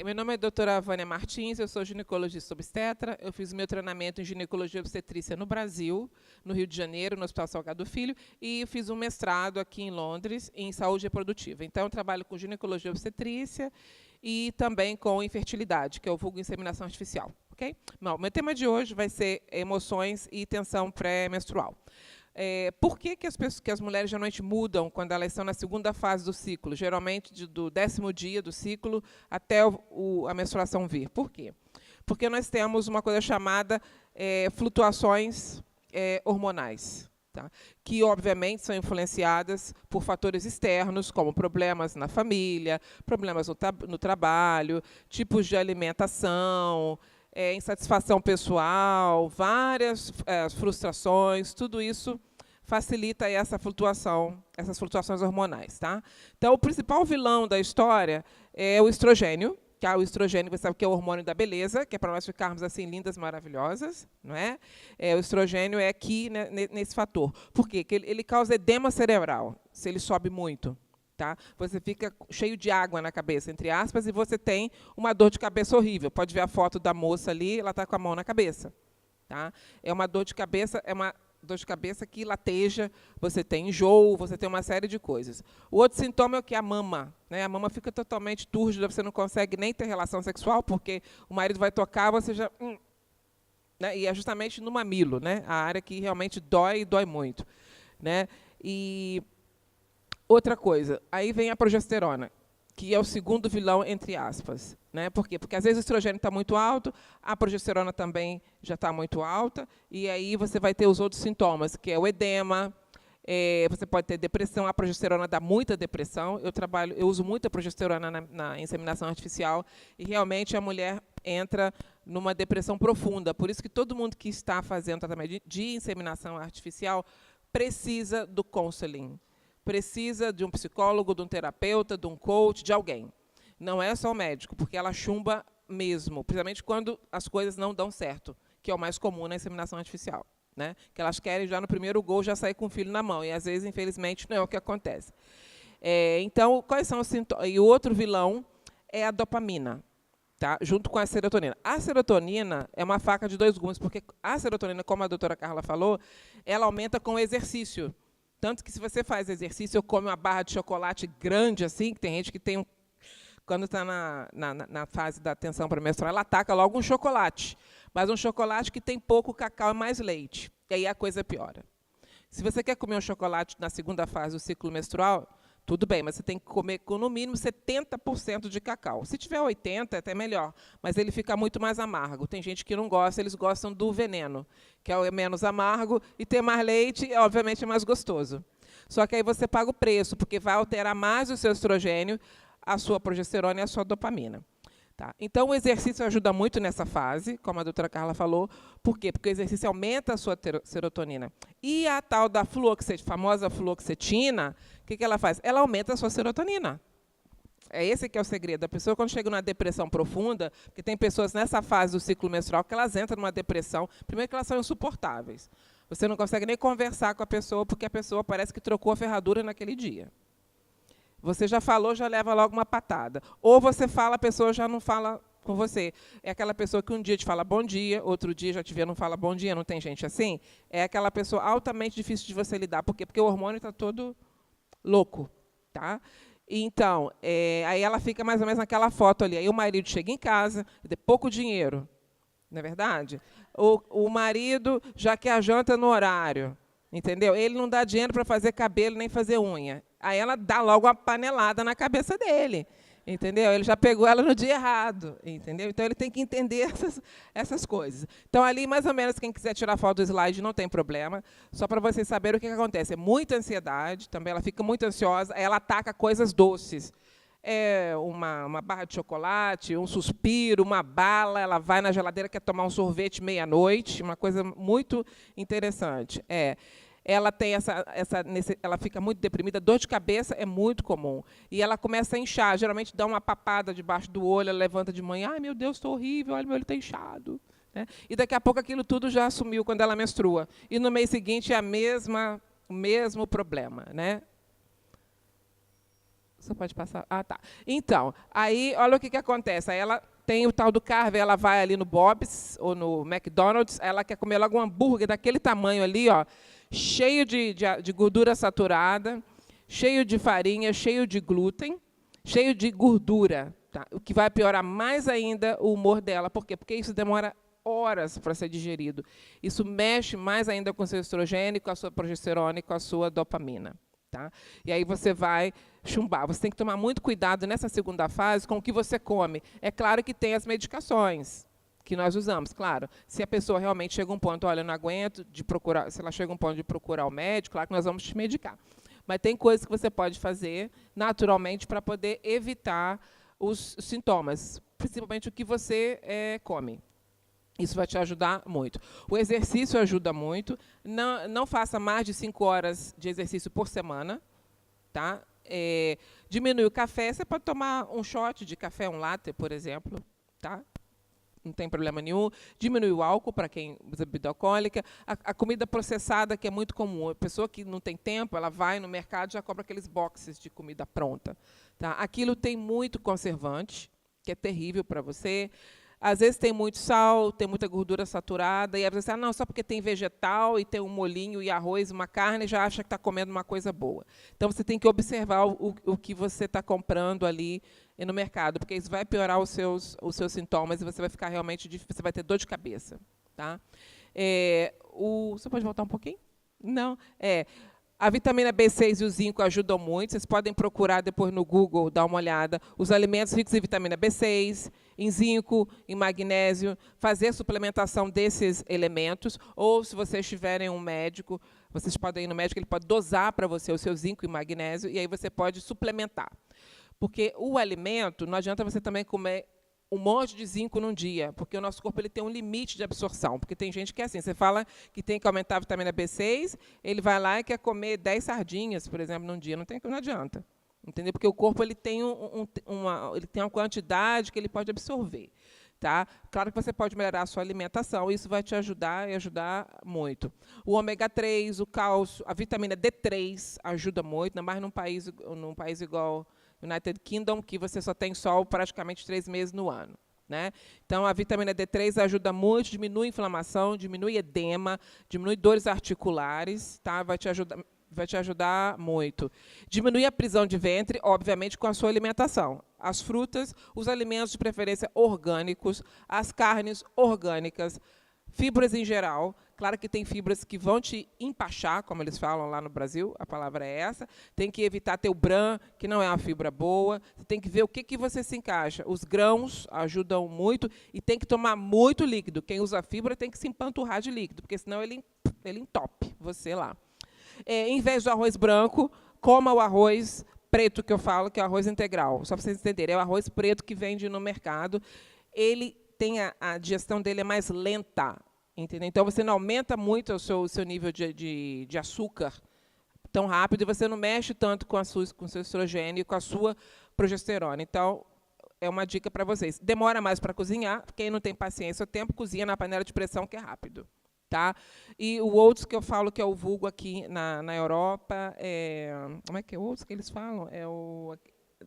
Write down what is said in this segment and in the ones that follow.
Meu nome é doutora Vânia Martins, eu sou ginecologista obstetra. Eu fiz meu treinamento em ginecologia e obstetrícia no Brasil, no Rio de Janeiro, no Hospital Salgado Filho, e fiz um mestrado aqui em Londres, em saúde reprodutiva. Então, eu trabalho com ginecologia e obstetrícia e também com infertilidade, que é o vulgo inseminação artificial. Okay? Bom, meu tema de hoje vai ser emoções e tensão pré-menstrual. Por que as mulheres geralmente mudam quando elas estão na segunda fase do ciclo, geralmente do 10º dia do ciclo até a menstruação vir? Por quê? Porque nós temos uma coisa chamada flutuações hormonais, tá? Que, obviamente, são influenciadas por fatores externos, como problemas na família, problemas no trabalho, tipos de alimentação, insatisfação pessoal, várias frustrações, tudo isso facilita essas flutuações hormonais. Tá? Então, o principal vilão da história é o estrogênio. Tá? O estrogênio, você sabe que é o hormônio da beleza, que é para nós ficarmos assim lindas, maravilhosas. Não é? O estrogênio é aqui, né, nesse fator. Por quê? Porque ele causa edema cerebral, se ele sobe muito. Tá? Você fica cheio de água na cabeça, entre aspas, e você tem uma dor de cabeça horrível. Pode ver a foto da moça ali, ela está com a mão na cabeça. Tá? É uma dor de cabeça que lateja, você tem enjoo, você tem uma série de coisas. O outro sintoma é o que? A mama. Né? A mama fica totalmente túrgida, você não consegue nem ter relação sexual, porque o marido vai tocar, você já... né? E é justamente no mamilo, né? A área que realmente dói e dói muito. Né? E... outra coisa, aí vem a progesterona, que é o segundo vilão, entre aspas. Né? Por quê? Porque, às vezes, o estrogênio está muito alto, a progesterona também já está muito alta, e aí você vai ter os outros sintomas, que é o edema, você pode ter depressão, a progesterona dá muita depressão. Eu uso muita progesterona na inseminação artificial, e, realmente, a mulher entra numa depressão profunda. Por isso que todo mundo que está fazendo tratamento de inseminação artificial precisa do counseling. Precisa de um psicólogo, de um terapeuta, de um coach, de alguém. Não é só o médico, porque ela chumba mesmo, principalmente quando as coisas não dão certo, que é o mais comum na inseminação artificial. Né? Que elas querem, já no primeiro gol, já sair com o filho na mão, e, às vezes, infelizmente, não é o que acontece. Então, quais são os sintomas? E o outro vilão é a dopamina, tá? Junto com a serotonina. A serotonina é uma faca de dois gumes, porque a serotonina, como a doutora Carla falou, ela aumenta com o exercício. Tanto que, se você faz exercício ou come uma barra de chocolate grande, assim, que tem gente que tem quando está na fase da tensão pré-menstrual, ela ataca logo um chocolate. Mas um chocolate que tem pouco cacau e mais leite. E aí a coisa piora. Se você quer comer um chocolate na segunda fase do ciclo menstrual, tudo bem, mas você tem que comer com, no mínimo, 70% de cacau. Se tiver 80%, é até melhor, mas ele fica muito mais amargo. Tem gente que não gosta, eles gostam do veneno, que é menos amargo, e ter mais leite, obviamente, é mais gostoso. Só que aí você paga o preço, porque vai alterar mais o seu estrogênio, a sua progesterona e a sua dopamina. Tá? Então, o exercício ajuda muito nessa fase, como a doutora Carla falou. Por quê? Porque o exercício aumenta a sua serotonina. E a tal da famosa fluoxetina, o que ela faz? Ela aumenta a sua serotonina. É esse que é o segredo. A pessoa, quando chega numa depressão profunda, porque tem pessoas nessa fase do ciclo menstrual que elas entram numa depressão, primeiro que elas são insuportáveis. Você não consegue nem conversar com a pessoa, porque a pessoa parece que trocou a ferradura naquele dia. Você já falou, já leva logo uma patada. Ou você fala, a pessoa já não fala com você. É aquela pessoa que um dia te fala bom dia, outro dia já te vê não fala bom dia, não tem gente assim? É aquela pessoa altamente difícil de você lidar. Por quê? Porque o hormônio está todo louco. Tá? Então, aí ela fica mais ou menos naquela foto ali. Aí o marido chega em casa, tem pouco dinheiro. Não é verdade? O marido já quer a janta no horário. Entendeu? Ele não dá dinheiro para fazer cabelo nem fazer unha. Aí ela dá logo uma panelada na cabeça dele. Entendeu? Ele já pegou ela no dia errado. Entendeu? Então, ele tem que entender essas coisas. Então, ali, mais ou menos, quem quiser tirar foto do slide, não tem problema. Só para vocês saberem o que acontece. É muita ansiedade, também ela fica muito ansiosa, ela ataca coisas doces. Uma barra de chocolate, um suspiro, uma bala, ela vai na geladeira, quer tomar um sorvete meia-noite, uma coisa muito interessante. Ela tem ela fica muito deprimida, dor de cabeça é muito comum. E ela começa a inchar, geralmente dá uma papada debaixo do olho, ela levanta de manhã, ai, meu Deus, estou horrível, olha, meu olho está inchado. Né? E daqui a pouco aquilo tudo já sumiu quando ela menstrua. E no mês seguinte é o mesmo problema. Né? Você pode passar? Ah, tá. Então, aí, olha o que acontece. Aí ela tem o tal do carve, ela vai ali no Bob's ou no McDonald's, ela quer comer logo um hambúrguer daquele tamanho ali, ó, cheio de gordura saturada, cheio de farinha, cheio de glúten, cheio de gordura, tá? O que vai piorar mais ainda o humor dela. Por quê? Porque isso demora horas para ser digerido. Isso mexe mais ainda com o seu estrogênio, com a sua progesterona e com a sua dopamina. Tá? E aí você vai chumbar. Você tem que tomar muito cuidado nessa segunda fase com o que você come. É claro que tem as medicações que nós usamos, claro. Se a pessoa realmente chega a um ponto, olha, eu não aguento de procurar, se ela chega a um ponto de procurar o médico, claro que nós vamos te medicar. Mas tem coisas que você pode fazer naturalmente para poder evitar os sintomas, principalmente o que você come. Isso vai te ajudar muito. O exercício ajuda muito. Não faça mais de 5 horas de exercício por semana. Tá? Diminui o café. Você pode tomar um shot de café, um latte, por exemplo. Tá? Não tem problema nenhum. Diminui o álcool, para quem usa bebida alcoólica. A comida processada, que é muito comum. A pessoa que não tem tempo, ela vai no mercado e já compra aqueles boxes de comida pronta. Tá? Aquilo tem muito conservante, que é terrível para você. Às vezes tem muito sal, tem muita gordura saturada, e às vezes, não, só porque tem vegetal e tem um molhinho e arroz, uma carne, já acha que está comendo uma coisa boa. Então, você tem que observar o que você está comprando ali no mercado, porque isso vai piorar os seus sintomas e você vai ficar realmente difícil, você vai ter dor de cabeça. Tá? Você pode voltar um pouquinho? Não. A vitamina B6 e o zinco ajudam muito. Vocês podem procurar depois no Google, dar uma olhada. Os alimentos ricos em vitamina B6, em zinco, em magnésio. Fazer suplementação desses elementos. Ou, se vocês tiverem um médico, vocês podem ir no médico, ele pode dosar para você o seu zinco e magnésio, e aí você pode suplementar. Porque o alimento, não adianta você também comer um monte de zinco num dia, porque o nosso corpo ele tem um limite de absorção. Porque tem gente que é assim, você fala que tem que aumentar a vitamina B6, ele vai lá e quer comer 10 sardinhas, por exemplo, num dia. Não adianta. Entendeu? Porque o corpo ele tem uma quantidade que ele pode absorver. Tá? Claro que você pode melhorar a sua alimentação, isso vai te ajudar e ajudar muito. O ômega 3, o cálcio, a vitamina D3 ajuda muito, ainda mais num país igual United Kingdom, que você só tem sol praticamente 3 meses no ano. Né? Então, a vitamina D3 ajuda muito, diminui inflamação, diminui edema, diminui dores articulares, tá? Vai te ajudar muito. Diminui a prisão de ventre, obviamente, com a sua alimentação. As frutas, os alimentos de preferência orgânicos, as carnes orgânicas, fibras em geral. Claro que tem fibras que vão te empachar, como eles falam lá no Brasil, a palavra é essa. Tem que evitar ter o bran, que não é uma fibra boa. Você tem que ver o que você se encaixa. Os grãos ajudam muito e tem que tomar muito líquido. Quem usa fibra tem que se empanturrar de líquido, porque senão ele entope você lá. Em vez do arroz branco, coma o arroz preto, que eu falo, que é o arroz integral. Só para vocês entenderem, é o arroz preto que vende no mercado. Ele tem a digestão dele é mais lenta. Entendeu? Então, você não aumenta muito o seu nível de açúcar tão rápido e você não mexe tanto com o seu estrogênio e com a sua progesterona. Então, é uma dica para vocês. Demora mais para cozinhar. Quem não tem paciência ou tempo, cozinha na panela de pressão, que é rápido. Tá? E o oats, que eu falo que é o vulgo aqui na Europa, como é que é o oats que eles falam?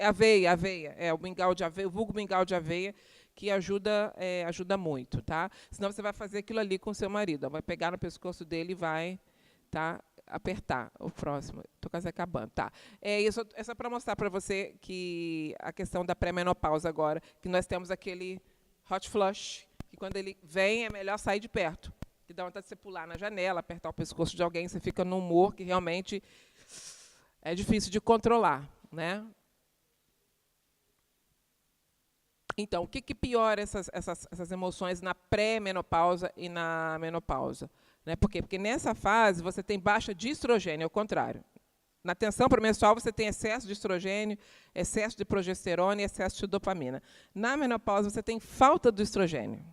Aveia. É o mingau de aveia, o vulgo mingau de aveia, que ajuda muito, tá? Senão você vai fazer aquilo ali com o seu marido, ó, vai pegar no pescoço dele e vai, tá, apertar. O próximo, estou quase acabando, tá? Isso é só para mostrar para você que a questão da pré-menopausa agora, que nós temos aquele hot flush, que quando ele vem é melhor sair de perto, que dá vontade de você pular na janela, apertar o pescoço de alguém, você fica num humor que realmente é difícil de controlar, né? Então, o que piora essas emoções na pré-menopausa e na menopausa? Né? Por quê? Porque nessa fase você tem baixa de estrogênio, ao contrário. Na tensão pré-menstrual você tem excesso de estrogênio, excesso de progesterona e excesso de dopamina. Na menopausa você tem falta do estrogênio.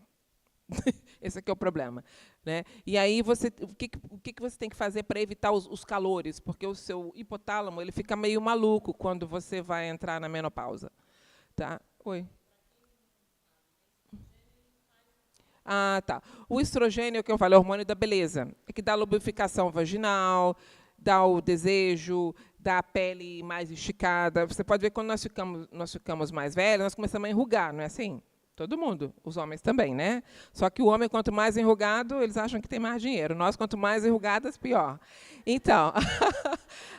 Esse aqui é o problema. Né? E aí, o que você tem que fazer para evitar os calores? Porque o seu hipotálamo ele fica meio maluco quando você vai entrar na menopausa. Tá? Oi. Ah, tá. O estrogênio, que eu falo, é o hormônio da beleza. É que dá lubrificação vaginal, dá o desejo, da pele mais esticada. Você pode ver que quando nós ficamos mais velhos, nós começamos a enrugar, não é assim? Todo mundo, os homens também, né? Só que o homem, quanto mais enrugado, eles acham que tem mais dinheiro. Nós, quanto mais enrugadas, pior. Então,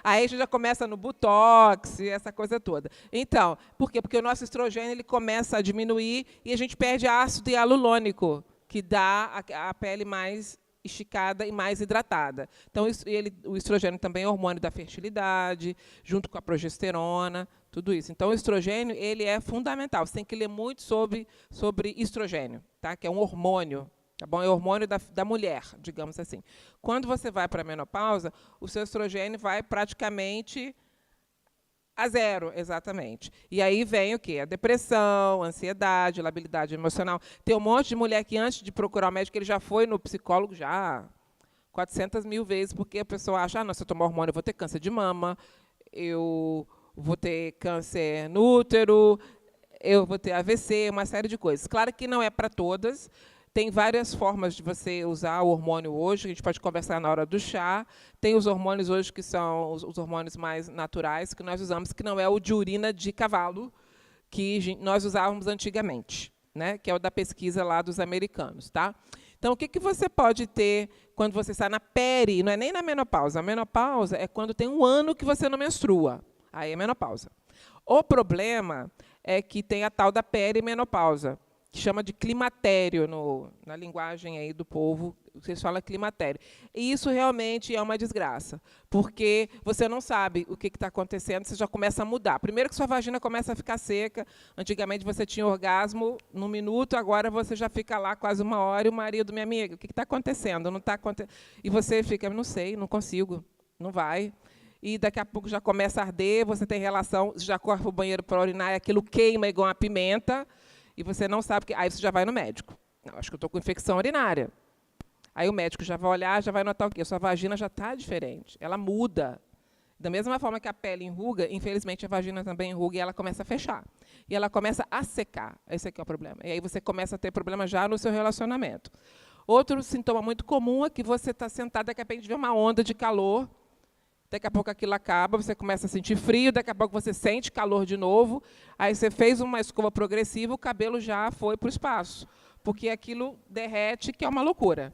aí a gente já começa no botox, essa coisa toda. Então, por quê? Porque o nosso estrogênio ele começa a diminuir e a gente perde ácido hialurônico, que dá a pele mais esticada e mais hidratada. Então, o estrogênio também é hormônio da fertilidade, junto com a progesterona, tudo isso. Então, o estrogênio ele é fundamental. Você tem que ler muito sobre estrogênio, tá? Que é um hormônio. Tá bom? É o hormônio da mulher, digamos assim. Quando você vai para a menopausa, o seu estrogênio vai praticamente a zero, exatamente. E aí vem o quê? A depressão, a ansiedade, a labilidade emocional. Tem um monte de mulher que, antes de procurar o médico, ele já foi no psicólogo já 400 mil vezes, porque a pessoa acha, se eu tomar hormônio, eu vou ter câncer de mama, eu vou ter câncer no útero, eu vou ter AVC, uma série de coisas. Claro que não é para todas. Tem várias formas de você usar o hormônio hoje, a gente pode conversar na hora do chá. Tem os hormônios hoje que são os hormônios mais naturais, que nós usamos, que não é o de urina de cavalo, que nós usávamos antigamente, né? Que é o da pesquisa lá dos americanos. Tá? Então, o que você pode ter quando você está na peri, não é nem na menopausa. A menopausa é quando tem um ano que você não menstrua. Aí é menopausa. O problema é que tem a tal da perimenopausa, que chama de climatério na linguagem aí do povo, vocês falam climatério. E isso realmente é uma desgraça, porque você não sabe o que está acontecendo, você já começa a mudar. Primeiro que sua vagina começa a ficar seca, antigamente você tinha orgasmo num minuto, agora você já fica lá quase uma hora, e o marido, minha amiga, o que está acontecendo? Não está acontecendo. E você fica, não sei, não consigo, não vai. E daqui a pouco já começa a arder, você tem relação, já corre para o banheiro para urinar, e aquilo queima igual uma pimenta, e você não sabe, aí você já vai no médico. Não, acho que eu estou com infecção urinária. Aí o médico já vai olhar, já vai notar o quê? A sua vagina já está diferente, ela muda. Da mesma forma que a pele enruga, infelizmente a vagina também enruga e ela começa a fechar. E ela começa a secar. Esse aqui é o problema. E aí você começa a ter problema já no seu relacionamento. Outro sintoma muito comum é que você está sentado, daqui a pouco vê uma onda de calor, daqui a pouco aquilo acaba, você começa a sentir frio, daqui a pouco você sente calor de novo, aí você fez uma escova progressiva, o cabelo já foi para o espaço, porque aquilo derrete, que é uma loucura.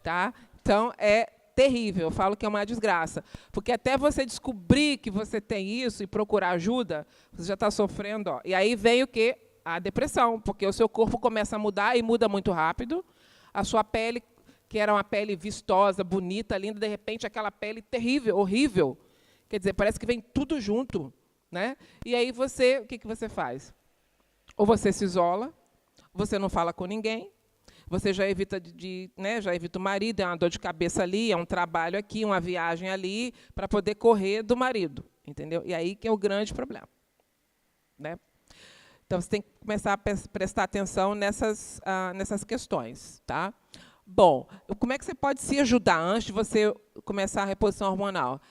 Tá? Então, é terrível, eu falo que é uma desgraça, porque até você descobrir que você tem isso e procurar ajuda, você já está sofrendo. E aí vem o quê? A depressão, porque o seu corpo começa a mudar e muda muito rápido, a sua pele, que era uma pele vistosa, bonita, linda, de repente aquela pele terrível, horrível. Quer dizer, parece que vem tudo junto, né? E aí você, o que você faz? Ou você se isola, você não fala com ninguém, você já evita já evita o marido, é uma dor de cabeça ali, é um trabalho aqui, uma viagem ali, para poder correr do marido, entendeu? E aí que é o grande problema, né? Então você tem que começar a prestar atenção nessas questões, tá? Bom, como é que você pode se ajudar antes de você começar a reposição hormonal?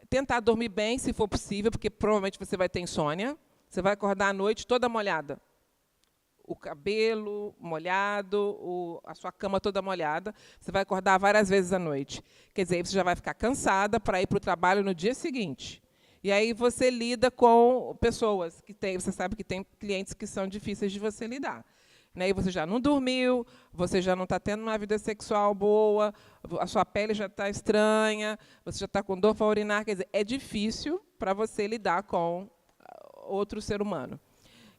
Tentar dormir bem, se for possível, porque provavelmente você vai ter insônia. Você vai acordar à noite toda molhada. O cabelo molhado, a sua cama toda molhada. Você vai acordar várias vezes à noite. Quer dizer, aí você já vai ficar cansada para ir para o trabalho no dia seguinte. E aí você lida com pessoas que têm, você sabe que tem clientes que são difíceis de você lidar. E você já não dormiu, você já não está tendo uma vida sexual boa, a sua pele já está estranha, você já está com dor para urinar. Quer dizer, é difícil para você lidar com outro ser humano.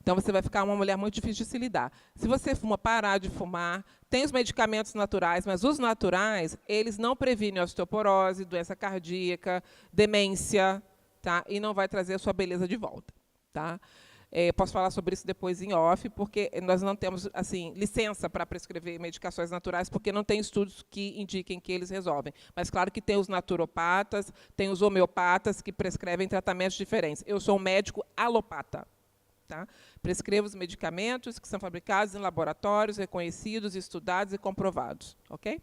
Então, você vai ficar uma mulher muito difícil de se lidar. Se você fuma, parar de fumar. Tem os medicamentos naturais, mas os naturais, eles não previnem osteoporose, doença cardíaca, demência, tá? E não vai trazer a sua beleza de volta. Tá? Posso falar sobre isso depois em off, porque nós não temos assim, licença para prescrever medicações naturais, porque não tem estudos que indiquem que eles resolvem. Mas, claro, que tem os naturopatas, tem os homeopatas que prescrevem tratamentos diferentes. Eu sou um médico alopata. Tá? Prescrevo os medicamentos que são fabricados em laboratórios reconhecidos, estudados e comprovados. Okay?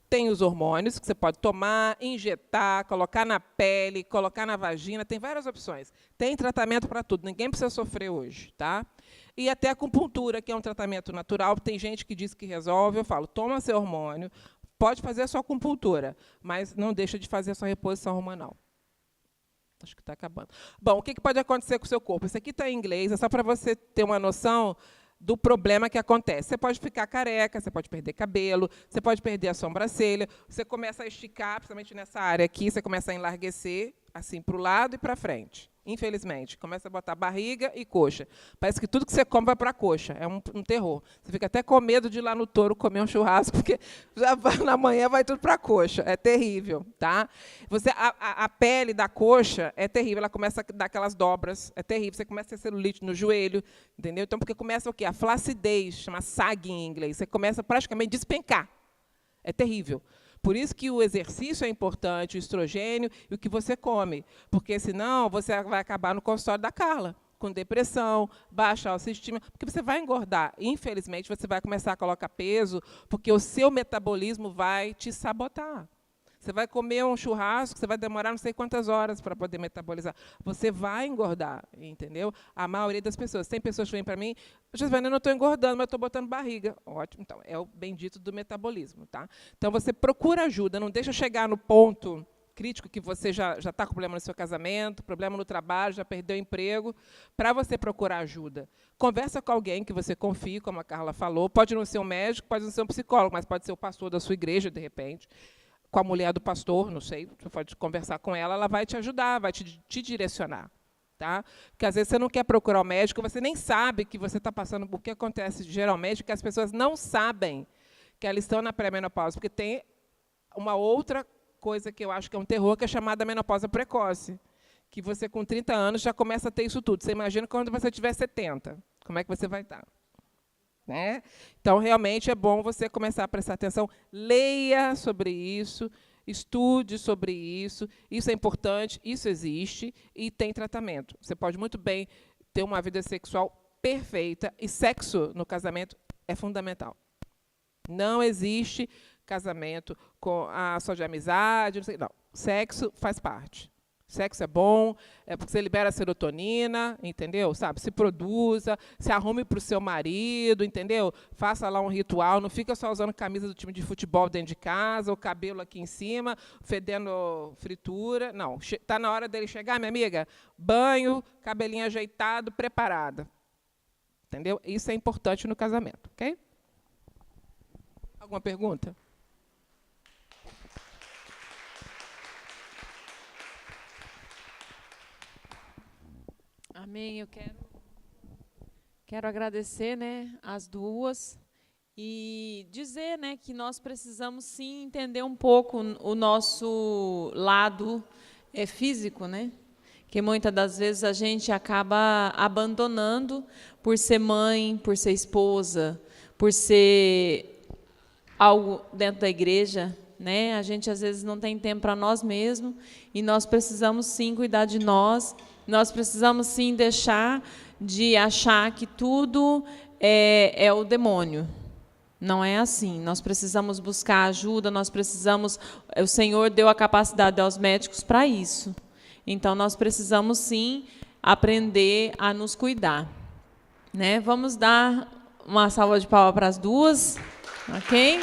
Tem os hormônios que você pode tomar, injetar, colocar na pele, colocar na vagina, tem várias opções. Tem tratamento para tudo, ninguém precisa sofrer hoje. Tá? E até a acupuntura, que é um tratamento natural, tem gente que diz que resolve, eu falo, toma seu hormônio, pode fazer a sua acupuntura, mas não deixa de fazer a sua reposição hormonal. Acho que está acabando. Bom, o que pode acontecer com o seu corpo? Isso aqui está em inglês, é só para você ter uma noção do problema que acontece. Você pode ficar careca, você pode perder cabelo, você pode perder a sobrancelha, você começa a esticar, principalmente nessa área aqui, você começa a enlarguecer, assim, para o lado e para frente. Infelizmente. Começa a botar barriga e coxa. Parece que tudo que você come vai para a coxa. É um terror. Você fica até com medo de ir lá no Touro comer um churrasco, porque já na manhã vai tudo para a coxa. É terrível. Tá? A pele da coxa é terrível. Ela começa a dar aquelas dobras. É terrível. Você começa a ter celulite no joelho. Entendeu? Então, porque começa o quê? A flacidez, chama sagging em inglês. Você começa praticamente a despencar. É terrível. Por isso que o exercício é importante, o estrogênio e o que você come. Porque, senão, você vai acabar no consultório da Carla, com depressão, baixa autoestima, porque você vai engordar. Infelizmente, você vai começar a colocar peso, porque o seu metabolismo vai te sabotar. Você vai comer um churrasco, você vai demorar não sei quantas horas para poder metabolizar. Você vai engordar, entendeu? A maioria das pessoas. Tem pessoas que vêm para mim, Josivane, eu não estou engordando, mas estou botando barriga. Ótimo, então, é o bendito do metabolismo. Tá? Então, você procura ajuda, não deixa chegar no ponto crítico que você já está com problema no seu casamento, problema no trabalho, já perdeu o emprego, para você procurar ajuda. Conversa com alguém que você confie, como a Carla falou. Pode não ser um médico, pode não ser um psicólogo, mas pode ser o pastor da sua igreja, de repente, com a mulher do pastor, não sei, você pode conversar com ela, ela vai te ajudar, vai te direcionar. Tá? Porque, às vezes, você não quer procurar o médico, você nem sabe que você está passando por que acontece geralmente, que as pessoas não sabem que elas estão na pré-menopausa, porque tem uma outra coisa que eu acho que é um terror, que é chamada menopausa precoce, que você, com 30 anos, já começa a ter isso tudo. Você imagina quando você tiver 70, como é que você vai estar? Né? Então, realmente, é bom você começar a prestar atenção, leia sobre isso, estude sobre isso é importante, isso existe e tem tratamento. Você pode muito bem ter uma vida sexual perfeita, e sexo no casamento é fundamental. Não existe casamento só de amizade, não sei, não. Sexo faz parte. Sexo é bom, é porque você libera serotonina, entendeu? Sabe? Se produza, se arrume para o seu marido, entendeu? Faça lá um ritual, não fica só usando camisa do time de futebol dentro de casa, o cabelo aqui em cima, fedendo fritura. Não, está na hora dele chegar, minha amiga, banho, cabelinho ajeitado, preparada. Entendeu? Isso é importante no casamento, ok? Alguma pergunta? Amém. Eu quero agradecer, né, as duas e dizer, né, que nós precisamos sim entender um pouco o nosso lado físico, né? Que muitas das vezes a gente acaba abandonando por ser mãe, por ser esposa, por ser algo dentro da igreja, né? A gente às vezes não tem tempo para nós mesmos e nós precisamos sim cuidar de nós. Nós precisamos, sim, deixar de achar que tudo é o demônio. Não é assim. Nós precisamos buscar ajuda, nós precisamos... O Senhor deu a capacidade aos médicos para isso. Então, nós precisamos, sim, aprender a nos cuidar. Né? Vamos dar uma salva de palmas para as duas. Ok?